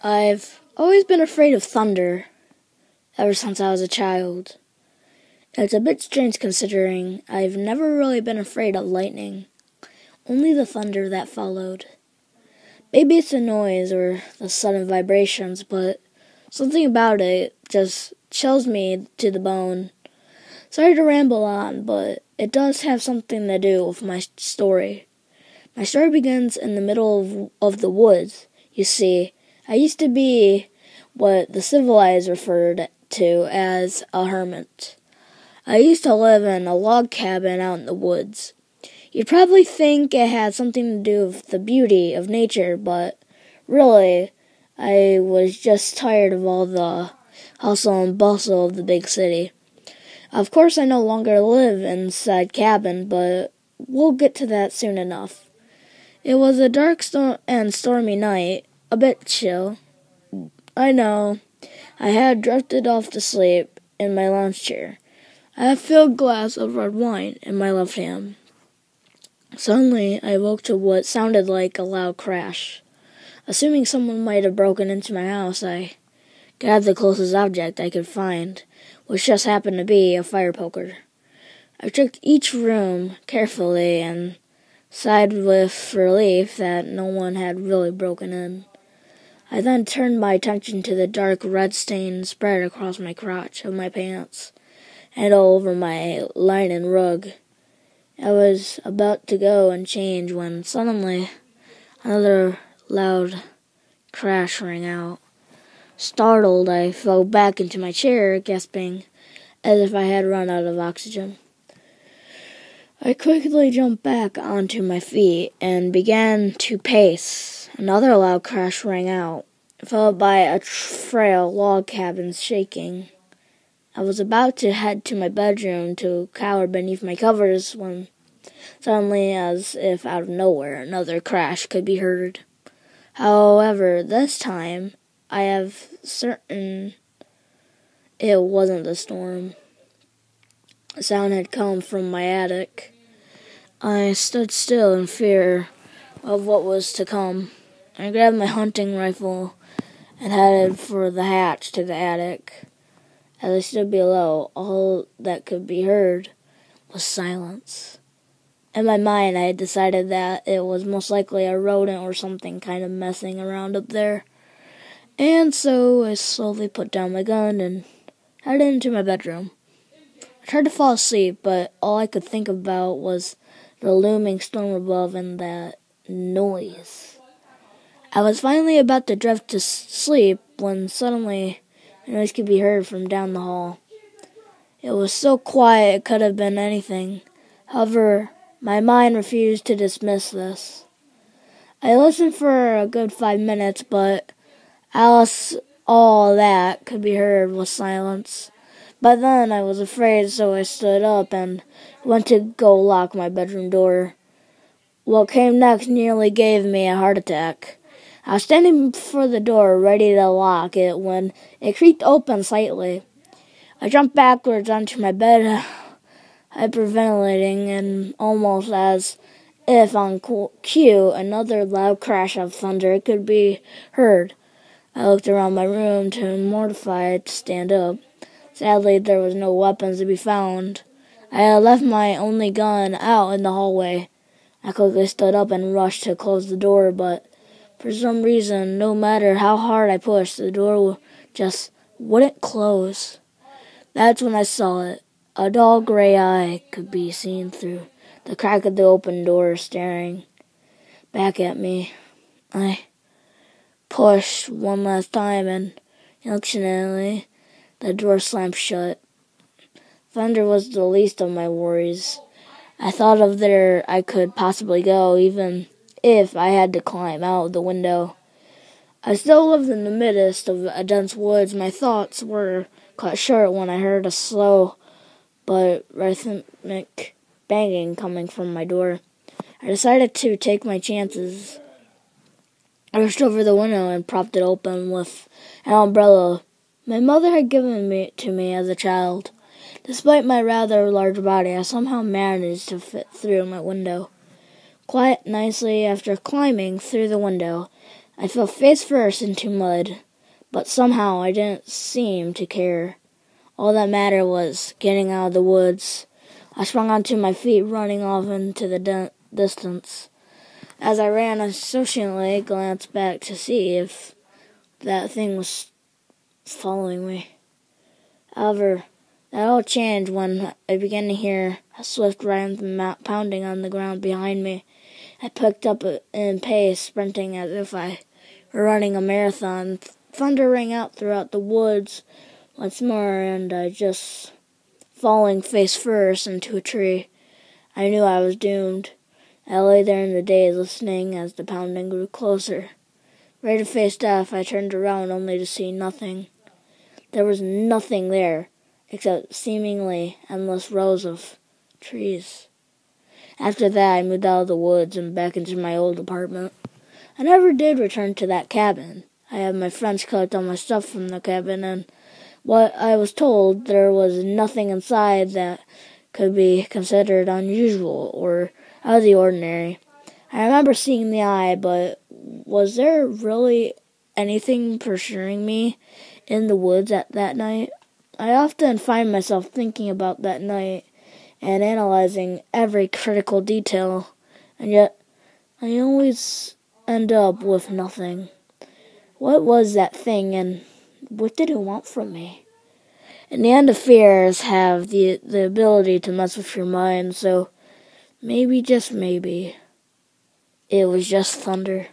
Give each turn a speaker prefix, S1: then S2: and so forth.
S1: I've always been afraid of thunder ever since I was a child. It's a bit strange considering I've never really been afraid of lightning, only the thunder that followed. Maybe it's the noise or the sudden vibrations, but something about it just chills me to the bone. Sorry to ramble on, but it does have something to do with my story. My story begins in the middle of the woods. You see, I used to be what the civilized referred to as a hermit. I used to live in a log cabin out in the woods. You'd probably think it had something to do with the beauty of nature, but really, I was just tired of all the hustle and bustle of the big city. Of course, I no longer live inside cabin, but we'll get to that soon enough. It was a dark and stormy night, a bit chill. I know. I had drifted off to sleep in my lounge chair. I had a filled glass of red wine in my left hand. Suddenly, I woke to what sounded like a loud crash. Assuming someone might have broken into my house, I grabbed the closest object I could find, which just happened to be a fire poker. I checked each room carefully and sighed with relief that no one had really broken in. I then turned my attention to the dark red stain spread across my crotch of my pants and all over my linen rug. I was about to go and change when suddenly another loud crash rang out. Startled, I fell back into my chair, gasping as if I had run out of oxygen. I quickly jumped back onto my feet and began to pace. Another loud crash rang out, followed by a frail log cabin shaking. I was about to head to my bedroom to cower beneath my covers when suddenly, as if out of nowhere, another crash could be heard. However, this time, I have certain it wasn't the storm. The sound had come from my attic. I stood still in fear of what was to come. I grabbed my hunting rifle and headed for the hatch to the attic. As I stood below, all that could be heard was silence. In my mind, I had decided that it was most likely a rodent or something kind of messing around up there. And so I slowly put down my gun and headed into my bedroom. I tried to fall asleep, but all I could think about was the looming storm above and that noise. I was finally about to drift to sleep when suddenly a noise could be heard from down the hall. It was so quiet it could have been anything. However, my mind refused to dismiss this. I listened for a good 5 minutes, but all that could be heard was silence. By then, I was afraid, so I stood up and went to go lock my bedroom door. What came next nearly gave me a heart attack. I was standing before the door, ready to lock it, when it creaked open slightly. I jumped backwards onto my bed, hyperventilating, and almost as if on cue, another loud crash of thunder could be heard. I looked around my room, too mortified to stand up. Sadly, there was no weapons to be found. I had left my only gun out in the hallway. I quickly stood up and rushed to close the door, but for some reason, no matter how hard I pushed, the door just wouldn't close. That's when I saw it. A dull gray eye could be seen through the crack of the open door, staring back at me. I pushed one last time, and accidentally, the door slammed shut. Thunder was the least of my worries. I thought of where I could possibly go, even if I had to climb out the window. I still lived in the midst of a dense woods. My thoughts were cut short when I heard a slow but rhythmic banging coming from my door. I decided to take my chances. I rushed over the window and propped it open with an umbrella my mother had given to me as a child. Despite my rather large body, I somehow managed to fit through my window quite nicely. After climbing through the window, I fell face first into mud, but somehow I didn't seem to care. All that mattered was getting out of the woods. I sprung onto my feet, running off into the distance. As I ran, I socially glanced back to see if that thing was following me. However, that all changed when I began to hear a swift rhythm pounding on the ground behind me. I picked up in pace, sprinting as if I were running a marathon. Thunder rang out throughout the woods once more, and I just falling face first into a tree. I knew I was doomed. I lay there in the daze, listening as the pounding grew closer. Ready to face death, I turned around only to see nothing. There was nothing there, except seemingly endless rows of trees. After that, I moved out of the woods and back into my old apartment. I never did return to that cabin. I had my friends collect all my stuff from the cabin, and what I was told, there was nothing inside that could be considered unusual or out of the ordinary. I remember seeing the eye, but was there really anything pursuing me in the woods at that night? I often find myself thinking about that night and analyzing every critical detail, and yet I always end up with nothing. What was that thing, and what did it want from me? In the end, fears have the ability to mess with your mind, so maybe, just maybe, it was just thunder.